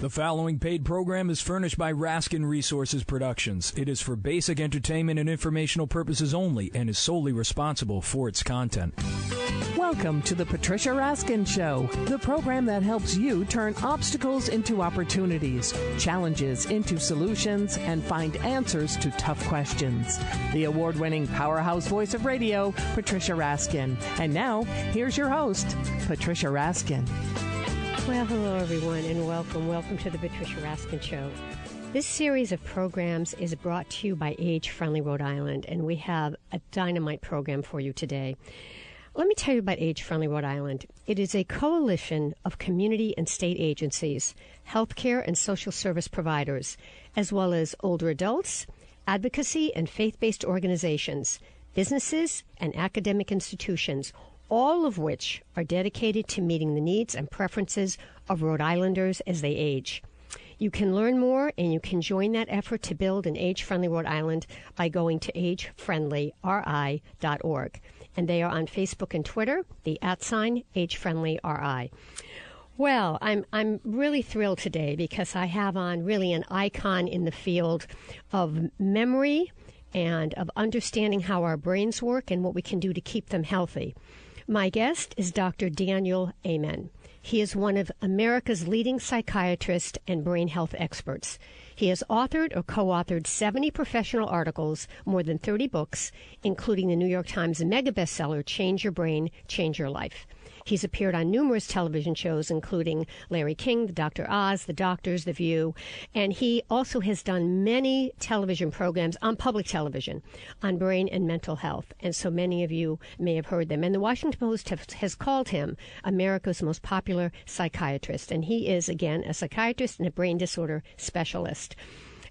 The following paid program is furnished by Raskin Resources Productions. It is for basic entertainment and informational purposes only and is solely responsible for its content. Welcome to the Patricia Raskin Show, the program that helps you turn obstacles into opportunities, challenges into solutions, and find answers to tough questions. The award-winning powerhouse voice of radio, Patricia Raskin. And now, here's your host, Patricia Raskin. Well, hello, everyone, and welcome. Welcome to the Patricia Raskin Show. This series of programs is brought to you by Age-Friendly Rhode Island, and we have a dynamite program for you today. Let me tell you about Age-Friendly Rhode Island. It is a coalition of community and state agencies, healthcare and social service providers, as well as older adults, advocacy and faith-based organizations, businesses, and academic institutions, all of which are dedicated to meeting the needs and preferences of Rhode Islanders as they age. You can learn more and you can join that effort to build an age-friendly Rhode Island by going to agefriendlyri.org. And they are on Facebook and Twitter, the @ agefriendlyri. Well, I'm really thrilled today because I have on really an icon in the field of memory and of understanding how our brains work and what we can do to keep them healthy. My guest is Dr. Daniel Amen. He is one of America's leading psychiatrists and brain health experts. He has authored or co-authored 70 professional articles, more than 30 books, including the New York Times mega bestseller, Change Your Brain, Change Your Life. He's appeared on numerous television shows, including Larry King, The Dr. Oz, The Doctors, The View, and he also has done many television programs on public television on brain and mental health, and so many of you may have heard them. And the Washington Post has called him America's most popular psychiatrist, and he is, again, a psychiatrist and a brain disorder specialist.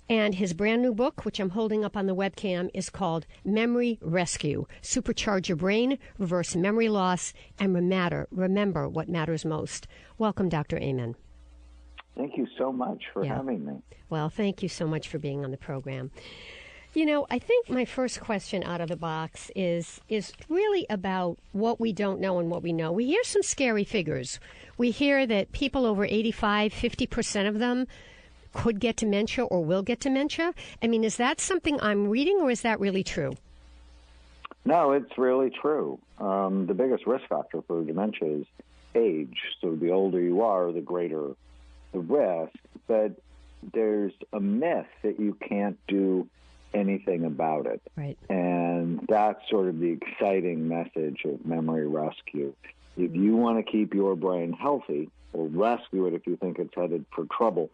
And his brand new book, which I'm holding up on the webcam, is called Memory Rescue: Supercharge Your Brain, Reverse Memory Loss, and Remember What Matters Most. Welcome, Dr. Amen. Thank you so much for having me. Well, thank you so much for being on the program. You know, I think my first question out of the box is really about what we don't know and what we know. We hear some scary figures. We hear that people over 85, 50% of them could get dementia or will get dementia. I mean, is that something I'm reading, or is that really true? No, it's really true. The biggest risk factor for dementia is age. So the older you are, the greater the risk. But there's a myth that you can't do anything about it. Right. And that's sort of the exciting message of Memory Rescue. If you want to keep your brain healthy, or rescue it if you think it's headed for trouble,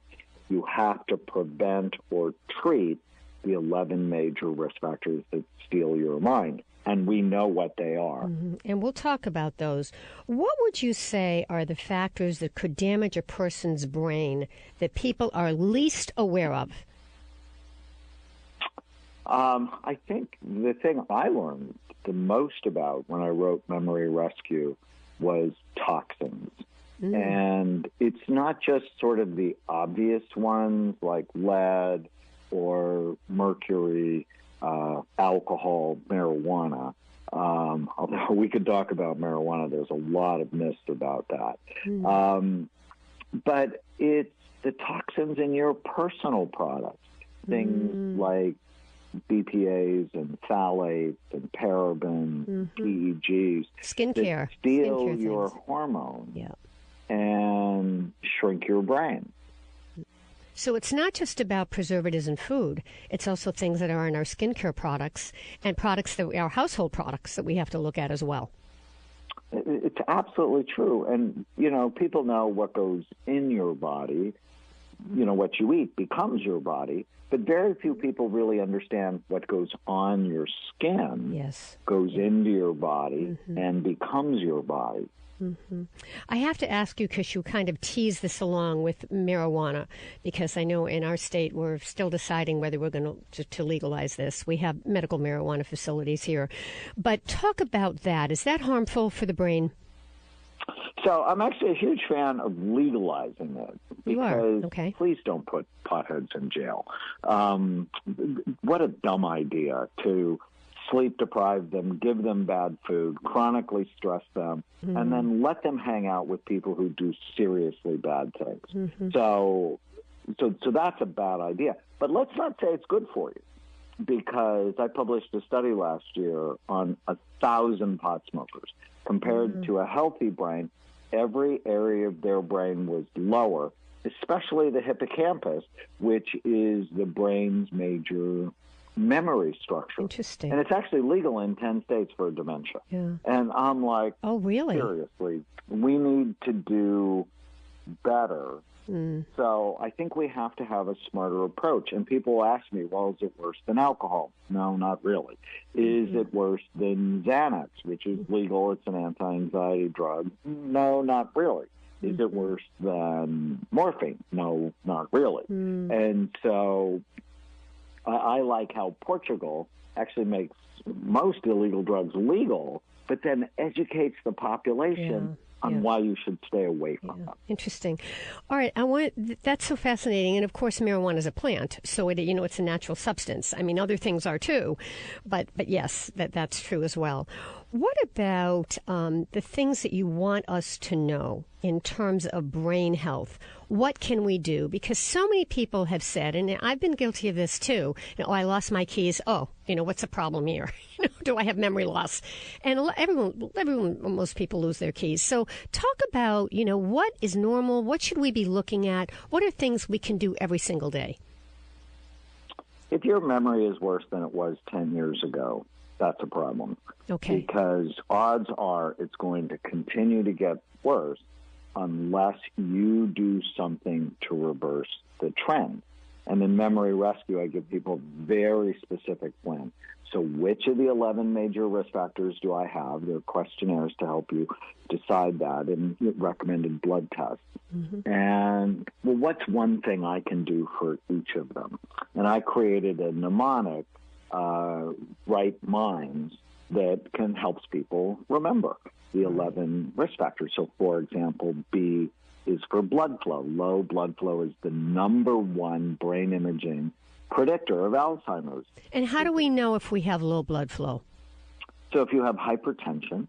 you have to prevent or treat the 11 major risk factors that steal your mind. And we know what they are. Mm-hmm. And we'll talk about those. What would you say are the factors that could damage a person's brain that people are least aware of? I think the thing I learned the most about when I wrote Memory Rescue was toxins. And it's not just sort of the obvious ones like lead or mercury, alcohol, marijuana. Although we could talk about marijuana, there's a lot of myths about that. But it's the toxins in your personal products, things like BPAs and phthalates and parabens, PEGs. Skincare. That steal Skincare your things. hormones. Yeah. And shrink your brain. So it's not just about preservatives in food. It's also things that are in our skincare products and products that our household products that we have to look at as well. It's absolutely true. And, you know, people know what goes in your body. You know, what you eat becomes your body. But very few people really understand what goes on your skin, goes into your body, and becomes your body. I have to ask you, because you kind of tease this along with marijuana, because I know in our state we're still deciding whether we're going to legalize this. We have medical marijuana facilities here. But talk about that. Is that harmful for the brain? So I'm actually a huge fan of legalizing it. You are? Okay. Please don't put potheads in jail. What a dumb idea to sleep deprive them, give them bad food, chronically stress them, and then let them hang out with people who do seriously bad things. So so that's a bad idea. But let's not say it's good for you, because I published a study last year on 1,000 pot smokers. Compared to a healthy brain, every area of their brain was lower, especially the hippocampus, which is the brain's major memory structure. Interesting. And it's actually legal in 10 states for dementia. Yeah. And I'm like, oh, really? Seriously, we need to do better. So I think we have to have a smarter approach. And people ask me, well, is it worse than alcohol? No, not really. Is it worse than Xanax, which is legal? It's an anti-anxiety drug. No, not really. Is it worse than morphine? No, not really. And so I like how Portugal actually makes most illegal drugs legal, but then educates the population on why you should stay away from them. Interesting. All right, that's so fascinating. And of course, marijuana is a plant, so it's a natural substance. I mean, other things are too, but yes, that's true as well. What about the things that you want us to know in terms of brain health? What can we do? Because so many people have said, and I've been guilty of this too, I lost my keys. Oh, what's the problem here? Do I have memory loss? And most people lose their keys. So talk about, what is normal? What should we be looking at? What are things we can do every single day? If your memory is worse than it was 10 years ago, that's a problem. Okay. Because odds are it's going to continue to get worse unless you do something to reverse the trend. And in Memory Rescue, I give people a very specific plan. So which of the 11 major risk factors do I have? There are questionnaires to help you decide that, and recommended blood tests. And, well, what's one thing I can do for each of them? And I created a mnemonic, Right Minds, that can help people remember the 11 risk factors. So, for example, B is for blood flow. Low blood flow is the number one brain imaging predictor of Alzheimer's. And how do we know if we have low blood flow? So if you have hypertension,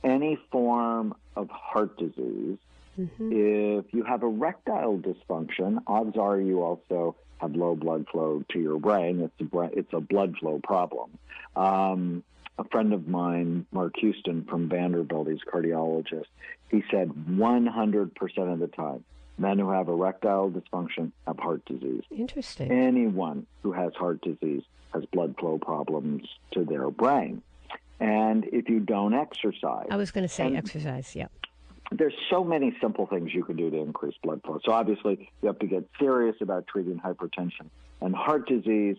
any form of heart disease, if you have erectile dysfunction, odds are you also have low blood flow to your brain. It's a blood flow problem. A friend of mine, Mark Houston from Vanderbilt, he's a cardiologist, he said 100% of the time, men who have erectile dysfunction have heart disease. Interesting. Anyone who has heart disease has blood flow problems to their brain. And if you don't exercise... I was going to say exercise, yeah. There's so many simple things you can do to increase blood flow. So obviously, you have to get serious about treating hypertension and heart disease.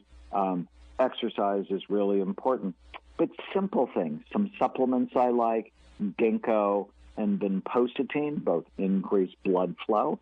Exercise is really important. But simple things, some supplements I like, ginkgo and vinpocetine, both increase blood flow,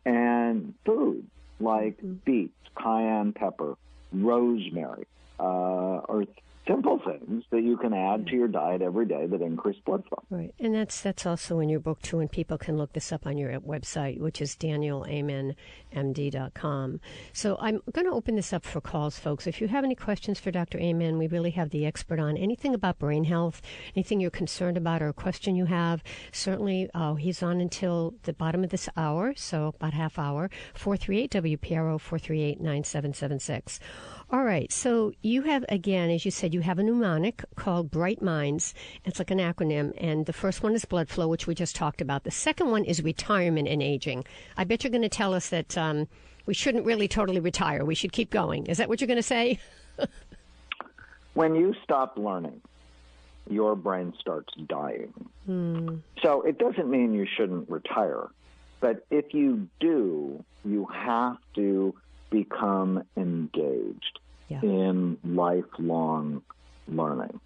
and food like beets, cayenne pepper, rosemary, are simple things that you can add to your diet every day that increase blood flow. Right, and that's also in your book too, and people can look this up on your website, which is DanielAmenMD.com. So I'm going to open this up for calls, folks. If you have any questions for Dr. Amen, we really have the expert on anything about brain health, anything you're concerned about or a question you have. Certainly, he's on until the bottom of this hour, so about half hour. 438-WPRO, 438-9776. All right, so you have, again, as you said, you have a mnemonic called Bright Minds. It's like an acronym, and the first one is blood flow, which we just talked about. The second one is retirement and aging. I bet you're going to tell us that we shouldn't really totally retire. We should keep going. Is that what you're going to say? When you stop learning, your brain starts dying. So it doesn't mean you shouldn't retire, but if you do, you have to become engaged in lifelong learning.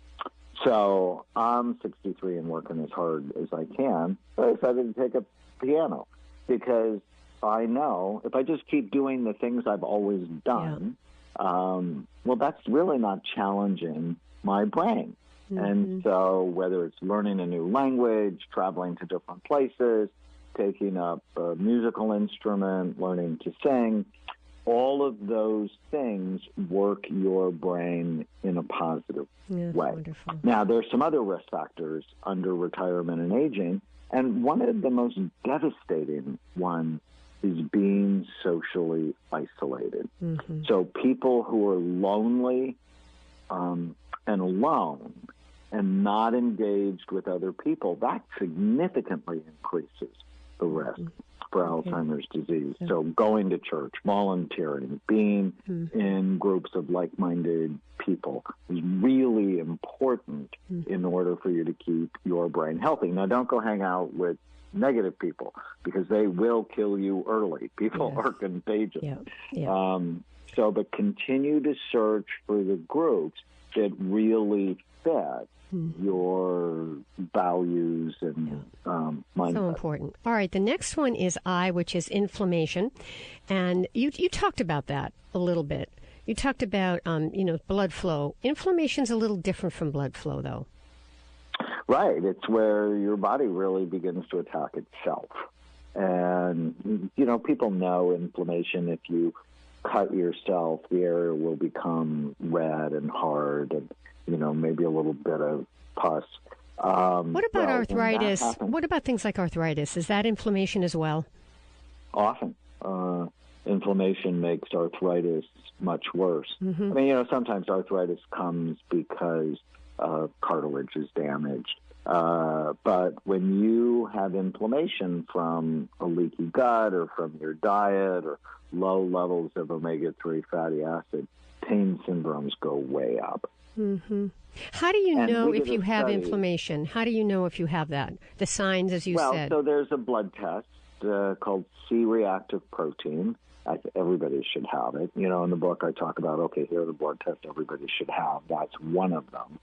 So I'm 63 and working as hard as I can, but I decided to take up piano because I know if I just keep doing the things I've always done, well, that's really not challenging my brain. And so whether it's learning a new language, traveling to different places, taking up a musical instrument, learning to sing, all of those things work your brain in a positive way. Wonderful. Now, there's some other risk factors under retirement and aging, and one of the most devastating ones is being socially isolated. So people who are lonely and alone and not engaged with other people, that significantly increases the risk for Alzheimer's disease. So going to church, volunteering, being in groups of like-minded people is really important in order for you to keep your brain healthy. Now, don't go hang out with negative people because they will kill you early. People are contagious. But continue to search for the groups that really fit your values and mindset. So important. All right, the next one is I, which is inflammation. And you talked about that a little bit. You talked about, blood flow. Inflammation's a little different from blood flow, though. Right. It's where your body really begins to attack itself. And, people know inflammation. If you cut yourself, the area will become red and hard and, maybe a little bit of pus. What about arthritis? What about things like arthritis? Is that inflammation as well? Often. Inflammation makes arthritis much worse. I mean, sometimes arthritis comes because cartilage is damaged. But when you have inflammation from a leaky gut or from your diet or low levels of omega-3 fatty acid, pain syndromes go way up. How do you know if you have inflammation? How do you know if you have that? The signs, as you said. Well, so there's a blood test called C-reactive protein. Everybody should have it. In the book I talk about, here are the blood tests everybody should have. That's one of them.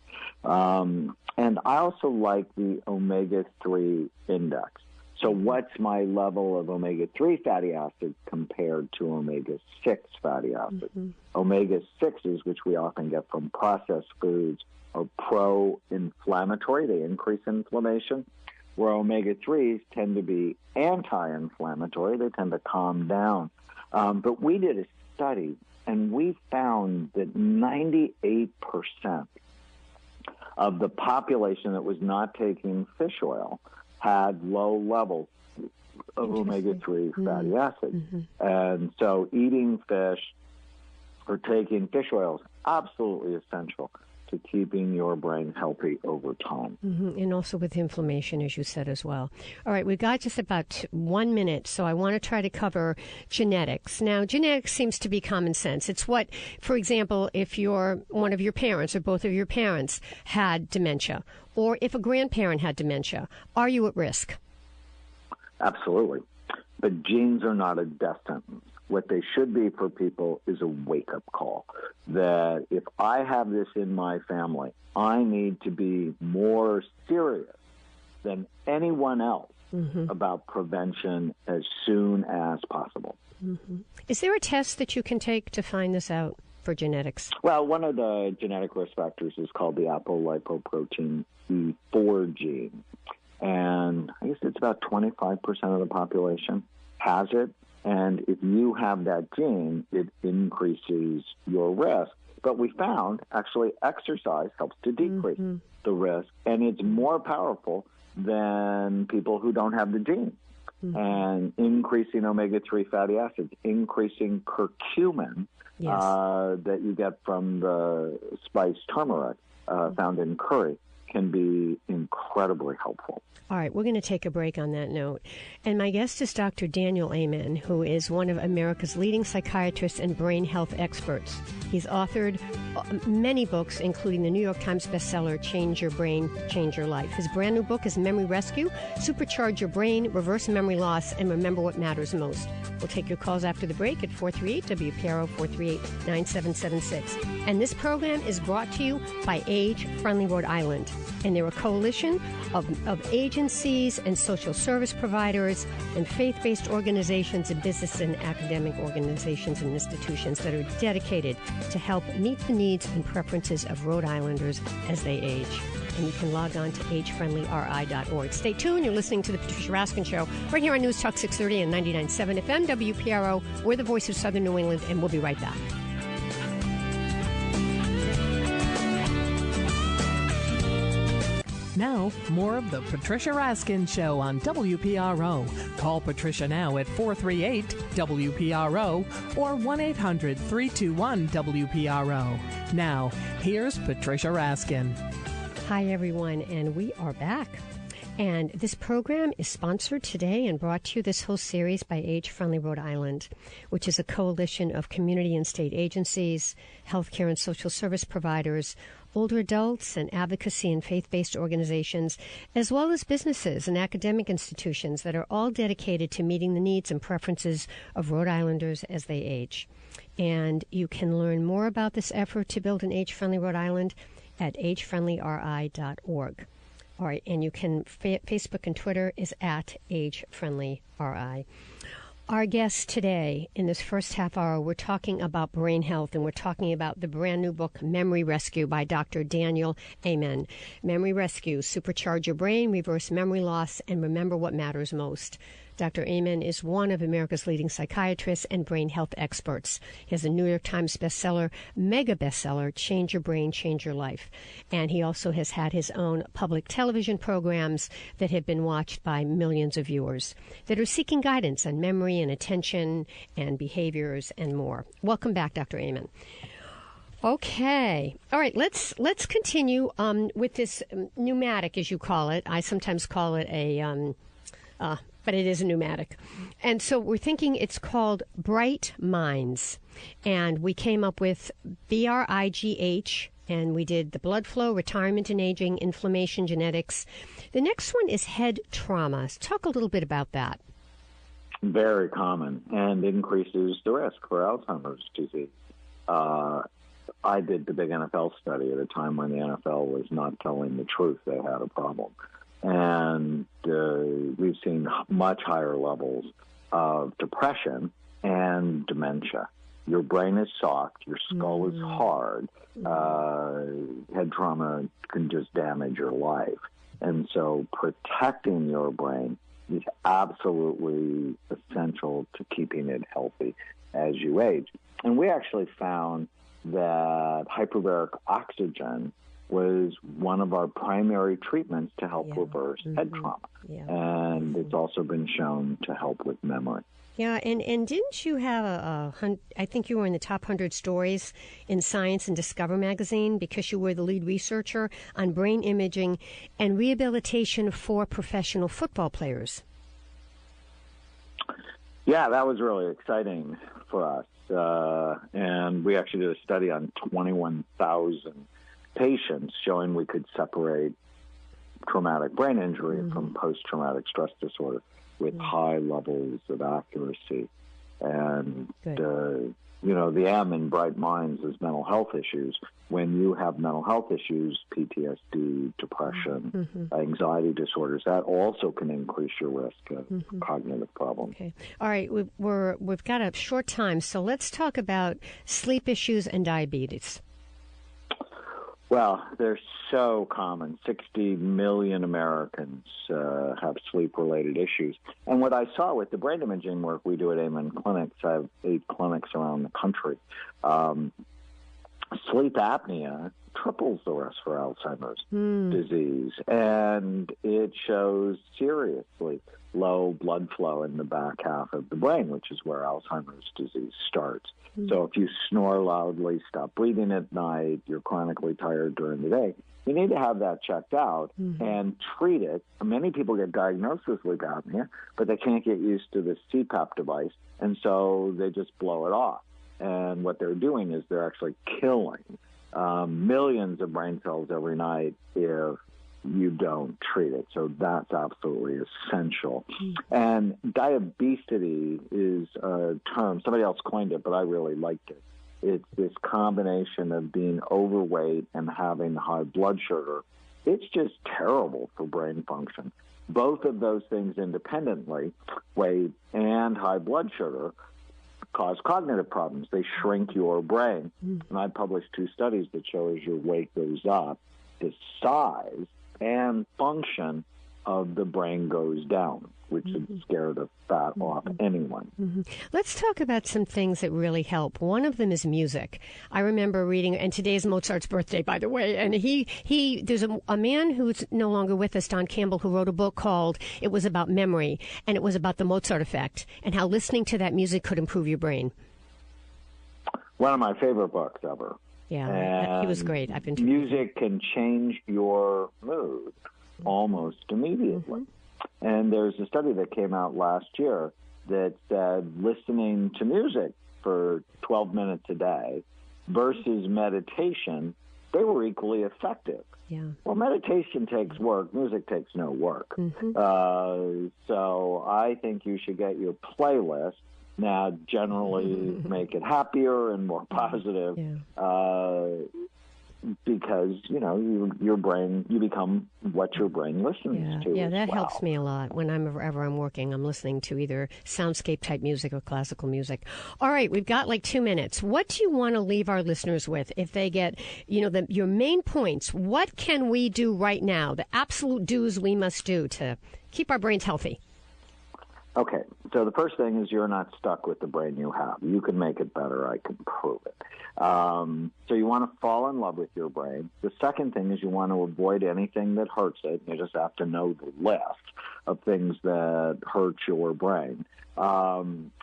And I also like the omega-3 index. So what's my level of omega-3 fatty acids compared to omega-6 fatty acids? Omega-6s, which we often get from processed foods, are pro-inflammatory. They increase inflammation, where omega-3s tend to be anti-inflammatory. They tend to calm down. But we did a study, and we found that 98% of the population that was not taking fish oil had low levels of omega-3 fatty acids. And so eating fish or taking fish oil is absolutely essential to keeping your brain healthy over time. And also with inflammation, as you said as well. All right, we've got just about 1 minute, so I want to try to cover genetics. Now, genetics seems to be common sense. It's what, for example, if one of your parents or both of your parents had dementia, or if a grandparent had dementia, are you at risk? Absolutely. But genes are not a death sentence. What they should be for people is a wake-up call that if I have this in my family, I need to be more serious than anyone else about prevention as soon as possible. Is there a test that you can take to find this out for genetics? Well, one of the genetic risk factors is called the apolipoprotein E4 gene. And I guess it's about 25% of the population has it. And if you have that gene, it increases your risk. But we found actually exercise helps to decrease the risk, and it's more powerful than people who don't have the gene. And increasing omega-3 fatty acids, increasing curcumin that you get from the spice turmeric found in curry can be incredibly helpful. All right, we're going to take a break on that note. And my guest is Dr. Daniel Amen, who is one of America's leading psychiatrists and brain health experts. He's authored many books, including the New York Times bestseller, Change Your Brain, Change Your Life. His brand new book is Memory Rescue, Supercharge Your Brain, Reverse Memory Loss, and Remember What Matters Most. We'll take your calls after the break at 438-WPRO, 438-9776. And this program is brought to you by Age Friendly Rhode Island. And they're a coalition of agencies and social service providers and faith-based organizations and business and academic organizations and institutions that are dedicated to help meet the needs and preferences of Rhode Islanders as they age. And you can log on to agefriendlyri.org. Stay tuned. You're listening to The Patricia Raskin Show right here on News Talk 630 and 99.7 FM WPRO. We're the voice of Southern New England, and we'll be right back. Now, more of the Patricia Raskin Show on WPRO. Call Patricia now at 438-WPRO or 1-800-321-WPRO. Now, here's Patricia Raskin. Hi, everyone, and we are back. And this program is sponsored today and brought to you this whole series by Age Friendly Rhode Island, which is a coalition of community and state agencies, healthcare and social service providers, older adults, and advocacy and faith-based organizations, as well as businesses and academic institutions that are all dedicated to meeting the needs and preferences of Rhode Islanders as they age. And you can learn more about this effort to build an age-friendly Rhode Island at agefriendlyri.org. All right, and you can, Facebook and Twitter is at agefriendlyri. Our guest today, in this first half hour, we're talking about brain health, and we're talking about the brand new book, Memory Rescue, by Dr. Daniel Amen. Memory Rescue, Supercharge Your Brain, Reverse Memory Loss, and Remember What Matters Most. Dr. Amen is one of America's leading psychiatrists and brain health experts. He has a New York Times bestseller, mega bestseller, Change Your Brain, Change Your Life. And he also has had his own public television programs that have been watched by millions of viewers that are seeking guidance on memory and attention and behaviors and more. Welcome back, Dr. Amen. Okay. All right. Let's continue with this pneumatic, as you call it. I sometimes call it but it is a pneumatic. And so we're thinking it's called Bright Minds. And we came up with BRIGH, and we did the blood flow, retirement and aging, inflammation, genetics. The next one is head trauma. Talk a little bit about that. Very common and increases the risk for Alzheimer's disease. I did the big NFL study at a time when the NFL was not telling the truth. They had a problem. And we've seen much higher levels of depression and dementia. Your brain is soft. Your skull is hard. Head trauma can just damage your life. And so protecting your brain is absolutely essential to keeping it healthy as you age. And we actually found that hyperbaric oxygen was one of our primary treatments to help reverse head trauma. Yeah. And it's also been shown to help with memory. Yeah, and didn't you have I think you were in the top 100 stories in Science and Discover magazine because you were the lead researcher on brain imaging and rehabilitation for professional football players. Yeah, that was really exciting for us. And we actually did a study on 21,000 patients showing we could separate traumatic brain injury from post-traumatic stress disorder with high levels of accuracy. And, the M in Bright Minds is mental health issues. When you have mental health issues, PTSD, depression, anxiety disorders, that also can increase your risk of cognitive problems. Okay. All right. We've got a short time, so let's talk about sleep issues and diabetes. Well, they're so common. 60 million Americans have sleep-related issues. And what I saw with the brain imaging work we do at Amen Clinics, I have 8 clinics around the country, sleep apnea triples the risk for Alzheimer's disease. And it shows seriously low blood flow in the back half of the brain, which is where Alzheimer's disease starts. So if you snore loudly, stop breathing at night, you're chronically tired during the day, you need to have that checked out and treat it. Many people get diagnosed with sleep apnea, but they can't get used to this CPAP device, and so they just blow it off. And what they're doing is they're actually killing millions of brain cells every night if you don't treat it. So that's absolutely essential. And diabetes is a term, somebody else coined it, but I really liked it. It's this combination of being overweight and having high blood sugar. It's just terrible for brain function. Both of those things independently, weight and high blood sugar, cause cognitive problems. They shrink your brain. And I published 2 studies that show as your weight goes up, the size and function of the brain goes down, which would scare the fat off anyone. Let's talk about some things that really help. One of them is music. I remember reading, and today's Mozart's birthday, by the way, and there's a man who's no longer with us, Don Campbell, who wrote a book called, it was about memory, and it was about the Mozart effect and how listening to that music could improve your brain. One of my favorite books ever. Yeah, he was great. Music can change your mood almost immediately. And there's a study that came out last year that said listening to music for 12 minutes a day versus meditation, they were equally effective. Yeah. Well, meditation takes work. Music takes no work. So I think you should get your playlist. Now, generally make it happier and more positive because, your brain, you become what your brain listens to. Yeah, that helps me a lot. Whenever I'm working, I'm listening to either soundscape type music or classical music. All right, we've got like 2 minutes. What do you want to leave our listeners with if they get, your main points? What can we do right now? The absolute do's we must do to keep our brains healthy. Okay, so the first thing is you're not stuck with the brain you have. You can make it better. I can prove it. So you want to fall in love with your brain. The second thing is you want to avoid anything that hurts it. You just have to know the list of things that hurt your brain,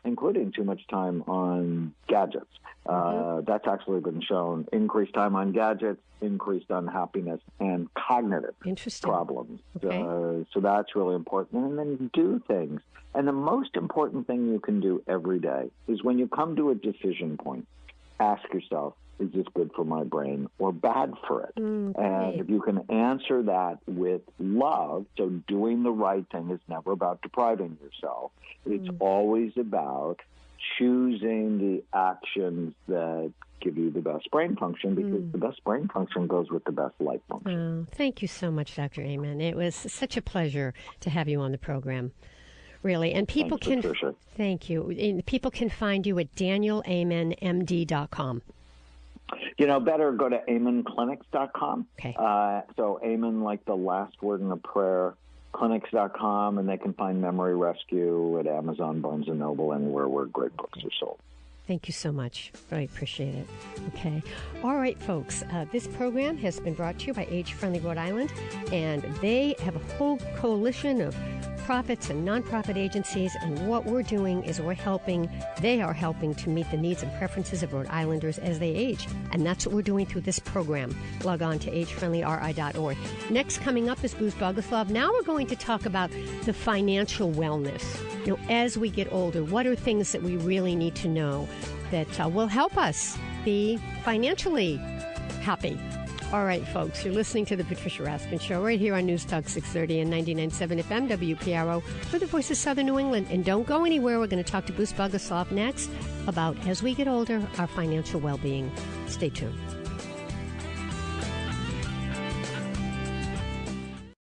including too much time on gadgets. That's actually been shown. Increased time on gadgets, increased unhappiness, and cognitive problems. Okay. So that's really important. And then do things. And the most important thing you can do every day is when you come to a decision point, ask yourself, is this good for my brain or bad for it? And if you can answer that with love, so doing the right thing is never about depriving yourself. It's always about choosing the actions that give you the best brain function, because the best brain function goes with the best life function. Thank you so much, Dr. Amen. It was such a pleasure to have you on the program. Really. And people thank you. And people can find you at DanielAmenMD.com. Better go to amenclinics.com. Okay. So Amen, like the last word in a prayer, clinics.com, and they can find Memory Rescue at Amazon, Barnes & Noble, anywhere where great books are sold. Thank you so much. Really appreciate it. Okay. All right, folks. This program has been brought to you by Age Friendly Rhode Island, and they have a whole coalition of profits and nonprofit agencies, and what we're doing is they are helping to meet the needs and preferences of Rhode Islanders as they age, and that's what we're doing through this program. Log on to agefriendlyri.org. Next coming up is Bruce Boguslav. Now we're going to talk about the financial wellness. As we get older, what are things that we really need to know that will help us be financially happy? All right, folks, you're listening to The Patricia Raskin Show right here on News Talk 630 and 99.7 FM WPRO for the Voice of Southern New England. And don't go anywhere. We're going to talk to Bruce Boguslav next about, as we get older, our financial well-being. Stay tuned.